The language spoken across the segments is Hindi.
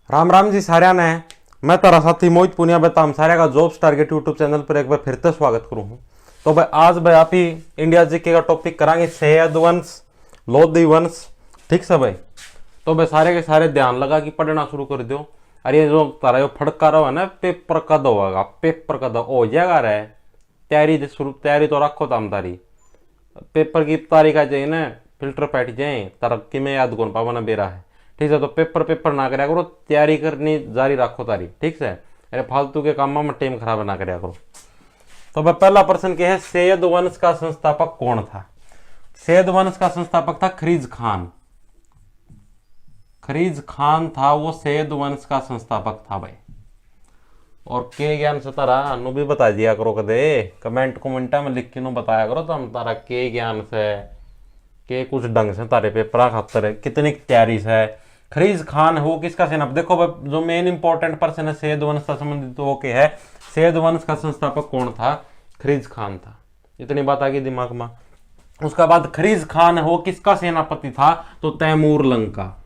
राम राम जी साਰਿਆਂ ने। मैं तारा साथी मोहित पुनिया बताम सारे का जॉब्स टारगेट यूट्यूब चैनल पर एक बार फिर से स्वागत करूँ हूँ। तो भाई आज भाई आप ही इंडिया जीके का टॉपिक कराएंगे सैयद वंश लोधी वंश। ठीक से भाई, तो भाई सारे के सारे ध्यान लगा कि पढ़ना शुरू कर दो। अरे ये जो तारा जो फड़का रहा है ना पेपर का दो होगा, पेपर का दो हो जाएगा रे। तैयारी तो रखो तम तारी पेपर की तारीख आ जाए ना, फिल्टर बैठ जाए तरक्की में याद कौन पावा ना बेरा है। ठीक है, तो पेपर ना कराया करो, तैयारी करनी जारी रखो तारी। ठीक है, अरे फालतू के काम में टाइम खराब ना कराया करो। तो भाई पहला प्रश्न क्या है, सैयद वंश का संस्थापक कौन था? सैयद वंश का संस्थापक था खरीज खान। खरीज खान था वो सैयद वंश का संस्थापक था भाई। और के ज्ञान से तारा अनु भी बता दिया करो, कदे कमेंट में लिख के नु बताया करो तो हम तारा के ज्ञान से के कुछ ढंग से तारे पेपर खातर कितनी तैयारी से। खरीज खान हो किसका सेनापति? देखो भाई जो मेन इंपॉर्टेंट पर्सन है सैयद वंश से संबंधित वो के है, सैयद वंश का संस्थापक कौन था? खरीज खान था। इतनी बात आ गई दिमाग में। उसका बाद खरीज खान हो किसका सेनापति था? तो तैमूर लंग का।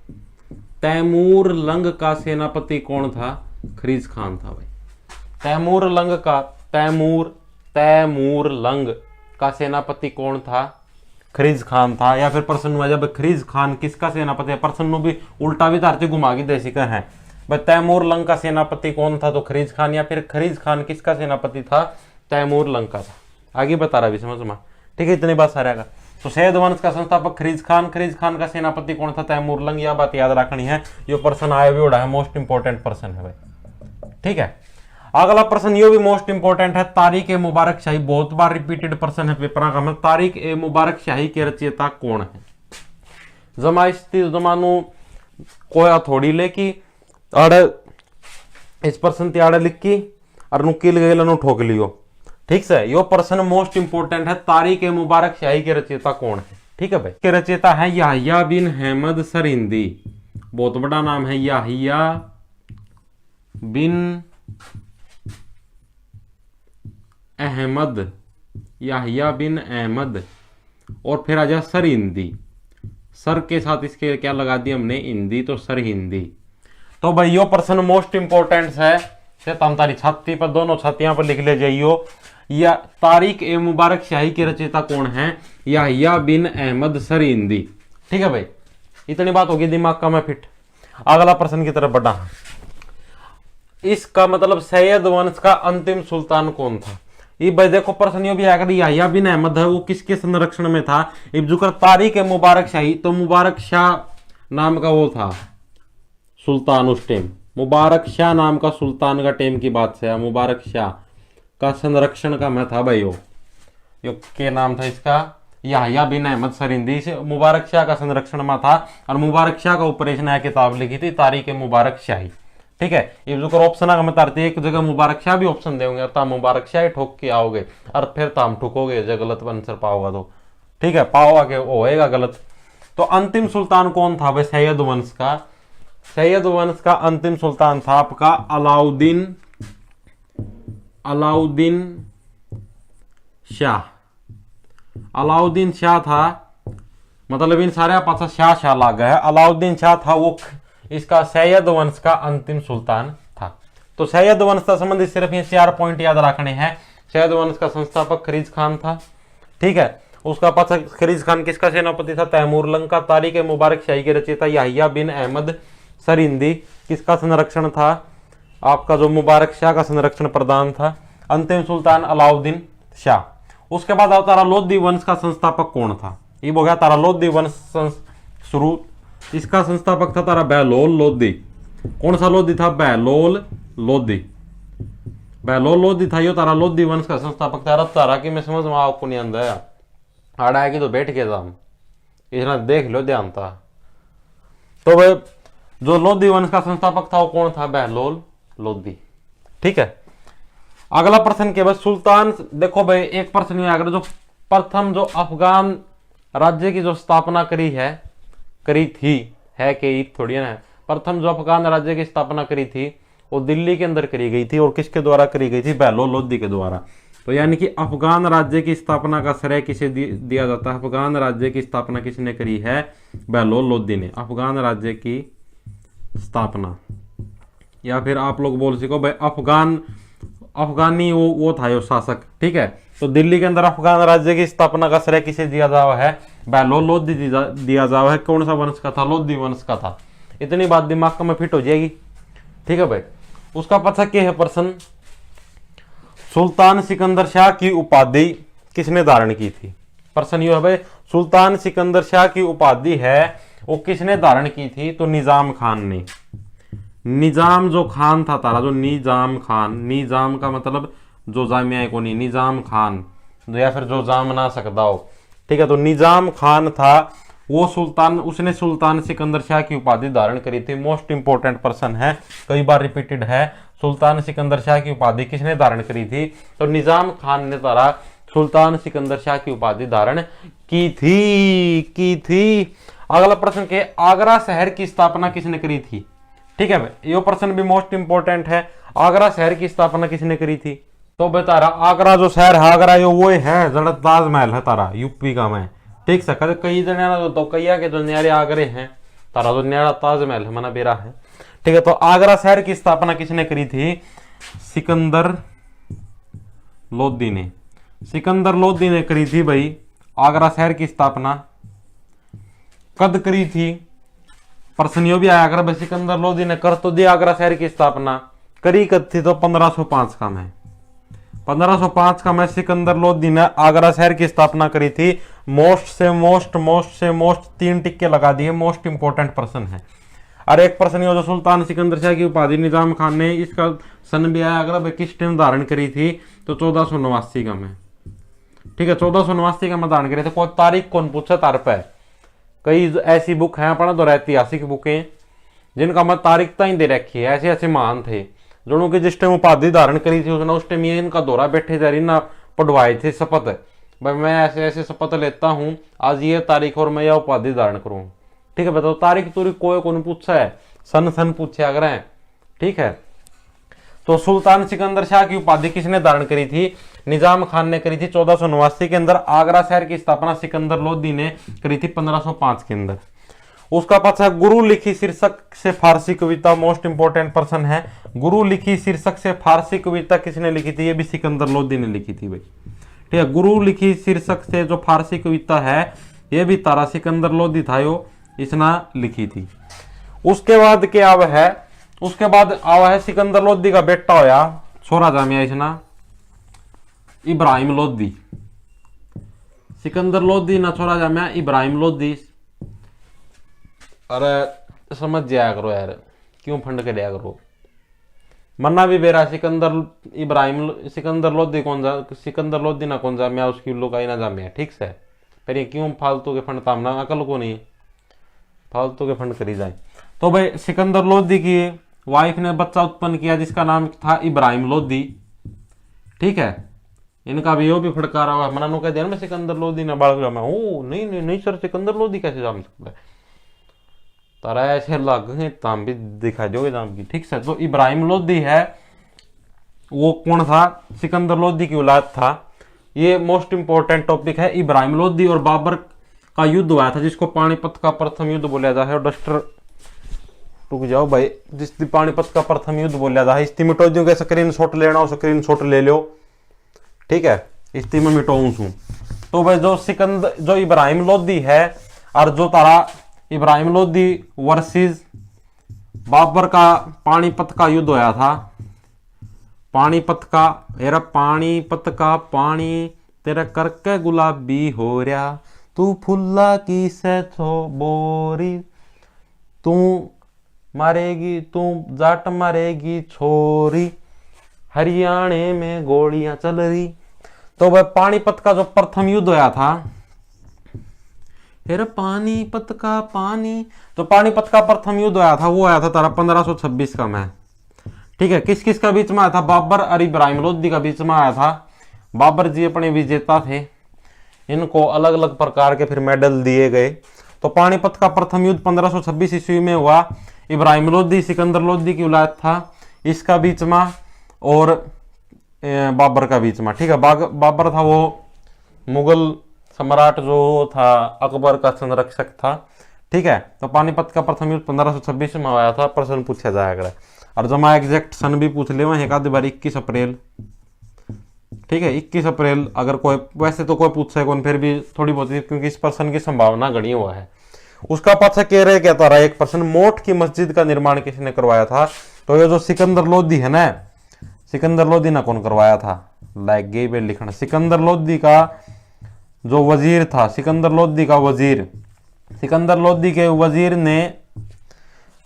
तैमूर लंग का सेनापति कौन था? खरीज खान था भाई। तैमूर लंग का सेनापति कौन था? खरीज खान था। या फिर प्रश्न हुआ जब खरीज खान किसका सेनापति है, प्रश्न भी उल्टा भी धारते घुमा के दे सिका है भाई। तैमूर लंग का सेनापति कौन था? तो खरीज खान। या फिर खरीज खान किसका सेनापति था? तैमूर लंग का था। आगे बता रहा भी समझ में। ठीक है, इतनी बात सारे का। तो सैयद वंश का संस्थापक खरीज खान का सेनापति कौन था? तैमूर लंग। यह बात याद रखनी है, ये प्रश्न आया भी उड़ा है, मोस्ट इंपोर्टेंट प्रश्न है भाई। ठीक है, अगला प्रश्न ये भी मोस्ट इंपोर्टेंट है, तारिक ए मुबारक शाही। बहुत बार रिपीटेड प्रश्न है पेपर का। तारिक ए मुबारक शाही के रचयिता कौन है? जमानू कोया थोड़ी ले की आड़े इस प्रश्न त्याड़े लिख की और नुकिल गए ठोक लियो। ठीक से, यो प्रश्न मोस्ट इंपोर्टेंट है, तारिक ए मुबारक शाही के रचयिता कौन है? ठीक है भाई, के रचयिता है याहिया बिन अहमद सरिंदी। बहुत बड़ा नाम है, याहिया बिन अहमद। और फिर आ जा सर हिंदी। सर के साथ इसके क्या लगा दिया हमने? हिंदी, तो सर हिंदी। तो भाई यो प्रश्न मोस्ट इंपोर्टेंट है, से तारी छाती पर दोनों छातियां पर लिख ले जाइयो। या तारिक ए मुबारक शाही के रचयिता कौन है? याहिया बिन अहमद सर हिंदी। ठीक है भाई, इतनी बात होगी दिमाग का मैं फिट। अगला प्रश्न की तरफ बढ़ा। इसका मतलब सैयद वंश का अंतिम सुल्तान कौन था? ये भाई देखो प्रश्न यो भी आकर याहिया बिन अहमद है वो किसके संरक्षण में था? इब्जुकर तारिक ए मुबारक शाही, तो मुबारक शाह नाम का वो था सुल्तान उस टाइम। मुबारक शाह नाम का सुल्तान का टाइम की बात है। मुबारक शाह का संरक्षण का मैं था भाई। यो के नाम था इसका? याहिया बिन अहमद सरिंदी। से मुबारक शाह का संरक्षण में था और मुबारक शाह का ऑपरेशन है किताब लिखी थी तारिक ए मुबारक शाही। ठीक है, ये जो ऑप्शन आगे बताते एक जगह मुबारक शाह भी ऑप्शन देंगे और मुबारक शाह ठोक के आओगे और फिर ताम ठुकोगे जो गलत आंसर पाओगा तो। ठीक है, पाओगे होएगा गलत। तो अंतिम सुल्तान कौन था भाई सैयद वंश का? सैयद वंश का अंतिम सुल्तान था आपका अलाउद्दीन शाह। अलाउद्दीन शाह था, मतलब इन सारे पास शाह लाग गया है। अलाउद्दीन शाह था वो इसका सैयद वंश का अंतिम सुल्तान था। तो सैयद वंश से संबंधित सिर्फ ये 4 पॉइंट याद रखने हैं। सैयद वंश का संस्थापक खरीज खान था। ठीक है, उसका पास खरीज खान किसका सेनापति था? तैमूर लंग का। तारिक ए मुबारक शाही के रचयिता याहिया बिन अहमद सरिंदी। किसका संरक्षण था? आपका जो मुबारक शाह का संरक्षण प्रदान था। अंतिम सुल्तान अलाउद्दीन शाह। उसके बाद तारा लोधी वंश का संस्थापक कौन था? ये हो गया तारा लोधी वंश शुरू। इसका संस्थापक था तारा बहलोल लोधी। कौन सा लोधी था? बहलोल लोधी था यो तारा लोधी वंश का संस्थापक था। तारा की मैं समझ में आपको नहीं आंदा आड़ा है कि तो बैठ के जाम इतना देख लो ध्यान था। तो भाई जो लोधी वंश का संस्थापक था वो कौन था? बहलोल लोधी। ठीक है, अगला प्रश्न के बाद सुल्तान। देखो भाई एक प्रश्न अगर जो प्रथम जो अफगान राज्य की जो स्थापना करी थी है कि थोड़ी ना है। प्रथम जो अफगान राज्य की स्थापना करी थी वो दिल्ली के अंदर करी गई थी और किसके द्वारा करी गई थी? बहलोल लोधी के द्वारा। तो यानी कि अफगान राज्य की स्थापना का श्रेय किसे दिया जाता है? अफगान राज्य की स्थापना किसने करी है? बहलोल लोधी ने। अफगान राज्य की स्थापना या फिर आप लोग बोल सको भाई अफगानी वो था यो शासक, ठीक है। तो दिल्ली के अंदर अफगान राज्य की स्थापना का श्रेय किसे दिया जावा है? बहलोल लोधी दिया जावा है। कौन सा वंश का था? लोधी वंश का था। इतनी बात दिमाग में फिट हो जाएगी, ठीक है भाई। उसका पता क्या है प्रश्न? सुल्तान सिकंदर शाह की उपाधि किसने धारण की थी? प्रश्न ये है भाई, सुल्तान सिकंदर शाह की उपाधि है वो किसने धारण की थी? तो निजाम खान ने। निजाम जो खान था तारा, जो निजाम खान, निजाम का मतलब जो जामिया को नहीं, निजाम खान या फिर जो जाम ना सकता हो, ठीक है। तो निजाम खान था वो सुल्तान, उसने सुल्तान सिकंदर शाह की उपाधि धारण करी थी। मोस्ट इंपोर्टेंट पर्सन है, कई बार रिपीटेड है। सुल्तान सिकंदर शाह की उपाधि किसने धारण करी थी? तो निजाम खान ने तारा सुल्तान सिकंदर शाह की उपाधि धारण की थी। अगला प्रश्न के, आगरा शहर की स्थापना किसने करी थी? ठीक है भाई, ये प्रश्न भी मोस्ट इंपोर्टेंट है। आगरा शहर की स्थापना किसने करी थी? तो भाई तारा आगरा जो शहर है, आगरा यो वो है जड़ा ताजमहल है तारा, यूपी का मैं, ठीक से कई जने तो कैया के जो न्यारे आगरे हैं तारा, जो न्यारा ताजमहल है मना बेरा है, ठीक है। तो आगरा शहर की स्थापना किसने करी थी? सिकंदर लोदी ने। सिकंदर लोदी ने करी थी भाई आगरा शहर की स्थापना। कद करी थी? प्रश्न यो भी आया भाई, सिकंदर लोदी ने कर तो दिया आगरा शहर की स्थापना, करी कद थी? तो 1505 का में, 1505 का में सिकंदर लोदी ने आगरा शहर की स्थापना करी थी। मोस्ट से मोस्ट 3 टिक्के लगा दिए, मोस्ट इंपोर्टेंट प्रश्न है। और एक प्रश्न ये जो सुल्तान सिकंदर शाह की उपाधि निजाम खान ने, इसका सन भी आया अगर किस टाइम धारण करी थी? तो 1489 का में, ठीक है। 1489 का में धारण करी थी। कोई तारीख कौन पूछा तार पे? कई ऐसी बुक है अपना तो ऐतिहासिक बुकें जिनका मैं तारीखता ही दे रखी है। ऐसे ऐसे महान थे दोनों की जिस टाइम उपाधि धारण करी थी उसने, उस टाइम ये इनका दौरा बैठे जा रही ना पढ़वाए थे शपथ, भाई मैं ऐसे ऐसे शपथ लेता हूं आज ये तारीख और मैं यह उपाधि धारण करूं, ठीक है। बताओ तारीख तुरी कोई कौन पूछा है? सन पूछे अगर है, ठीक है। तो सुल्तान सिकंदर शाह की उपाधि किसने धारण करी थी? निजाम खान ने करी थी 1489 के अंदर। आगरा शहर की स्थापना सिकंदर लोदी ने करी थी 1505 के अंदर। उसका पाछा गुरु लिखी शीर्षक से फारसी कविता, मोस्ट इंपोर्टेंट पर्सन है। गुरु लिखी शीर्षक से फारसी कविता किसने लिखी थी? ये भी सिकंदर लोदी ने लिखी थी भाई, ठीक है। गुरु लिखी शीर्षक से जो फारसी कविता है ये भी तारा सिकंदर लोदी था यो, इसने लिखी थी। उसके बाद क्या आव है? उसके बाद आवा है सिकंदर लोदी का बेटा होया छोरा जामिया इसना इब्राहिम लोदी। सिकंदर लोदी ना छोरा जामिया इब्राहिम लोदी। अरे समझ जाया करो यार, क्यों फंड के दिया करो? मन्ना भी बेरा सिकंदर लोदी कौन जा, सिकंदर लोदी ना कौन जामिया, उसकी लोग आई ना जामिया, ठीक से। पर ये क्यों फालतू के फंड तामना, अकल को नहीं, फालतू के फंड करी जाए। तो भाई सिकंदर लोदी की वाइफ ने बच्चा उत्पन्न किया जिसका नाम था इब्राहिम लोदी, ठीक है। इनका भी यो भी फड़कारा हुआ मना नु कह दिया मैं सिकंदर लोदी ना बाल में, ओ नहीं सर सिकंदर लोदी कैसे जाम सकता है? तारा ऐसे लग ताम भी दिखा दोगे नाम की, ठीक है। तो इब्राहिम लोदी है वो कौन था? सिकंदर लोदी की औलाद था। ये मोस्ट इंपोर्टेंट टॉपिक है। इब्राहिम लोदी और बाबर का युद्ध हुआ था जिसको पानीपत का प्रथम युद्ध बोला जाता है। डस्टर रुक जाओ भाई, जिस पानीपत का प्रथम युद्ध बोला जाता है इस मिटो दूं के स्क्रीन शॉट लेना हो स्क्रीन शॉट ले लो, ठीक है। इस में मिटाऊं छू। तो भाई जो इब्राहिम लोदी है और जो तारा इब्राहिम लोदी वर्सेस बाबर का पानीपत का युद्ध होया था। पानीपत का एरा पानीपत का पानी तेरा करके गुलाबी हो रहा, तू फुल्ला की से थो बोरी, तू मारेगी तू जाट मारेगी छोरी, हरियाणे में गोलियां चल रही। तो वह पानीपत का जो प्रथम युद्ध होया था, फिर पानीपत का पानी, तो पानीपत का प्रथम युद्ध होया था वो आया था तारा 1526 का में, ठीक है। किस किस का बीच में आया था? बाबर और इब्राहिम लोदी का बीच में आया था। बाबर जी अपने विजेता थे, इनको अलग अलग प्रकार के फिर मेडल दिए गए। तो पानीपत का प्रथम युद्ध 1526 ईस्वी में हुआ। इब्राहिम लोदी सिकंदर लोदी की औलाद था, इसका बीच में और बाबर का बीच में, ठीक है। बाबर था वो मुगल सम्राट जो था अकबर का संरक्षक था, ठीक है। तो पानीपत का प्रथम युद्ध 1526 में आया था, प्रश्न पूछा जाएगा। और जमा एग्जैक्ट सन भी पूछ ले वहां एक आधी बार 21 अप्रैल, ठीक है 21 अप्रैल। अगर कोई वैसे तो कोई पूछ सके फिर भी थोड़ी बहुत, क्योंकि इस प्रश्न की संभावना गणी हुआ है। उसका पाछा कह रहे कहता रहा एक प्रश्न, मोट की मस्जिद का निर्माण किसने करवाया था? तो ये जो सिकंदर लोदी है ना, सिकंदर लोदी ने कौन करवाया था? लाइक गई पे लिखना, सिकंदर लोदी का जो वजीर था, सिकंदर लोदी का वजीर, सिकंदर लोदी के वजीर ने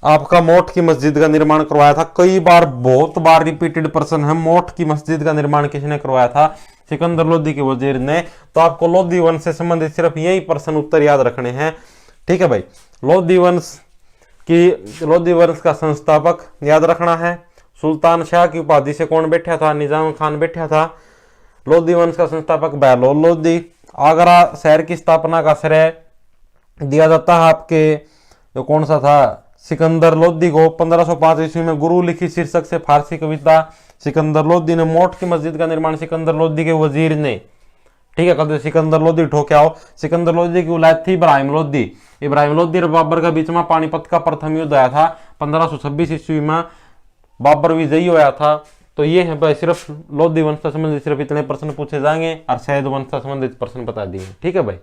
आपका मोट की मस्जिद का निर्माण करवाया था। कई बार, बहुत बार रिपीटेड प्रश्न है, मोट की मस्जिद का निर्माण किसने करवाया था? सिकंदर लोदी के वजीर ने। तो आपको लोदी वंश से संबंधित सिर्फ यही प्रश्न उत्तर याद रखने हैं, ठीक है भाई। लोदी वंश का संस्थापक याद रखना है। सुल्तान शाह की उपाधि से कौन बैठा था? निजाम खान बैठा था। लोदी वंश का संस्थापक बहलोल लोदी। आगरा शहर की स्थापना का श्रेय दिया जाता है आपके जो कौन सा था, सिकंदर लोदी को। 1505 ईस्वी में गुरु लिखी शीर्षक से फारसी कविता सिकंदर लोदी ने। मोट की मस्जिद का निर्माण सिकंदर लोदी के वजीर ने, ठीक है। कल सिकंदर लोदी ठोके आओ। सिकंदर लोदी की औलाद थी इब्राहिम लोदी। इब्राहिम लोदी और बाबर के बीच में पानीपत का प्रथम युद्ध आया था 1526 ईस्वी में, बाबर विजयी होया था। तो ये है भाई, सिर्फ लोदी वंश से संबंधित सिर्फ इतने प्रश्न पूछे जाएंगे और शहद वंश से संबंधित प्रश्न बता दिए, ठीक है भाई।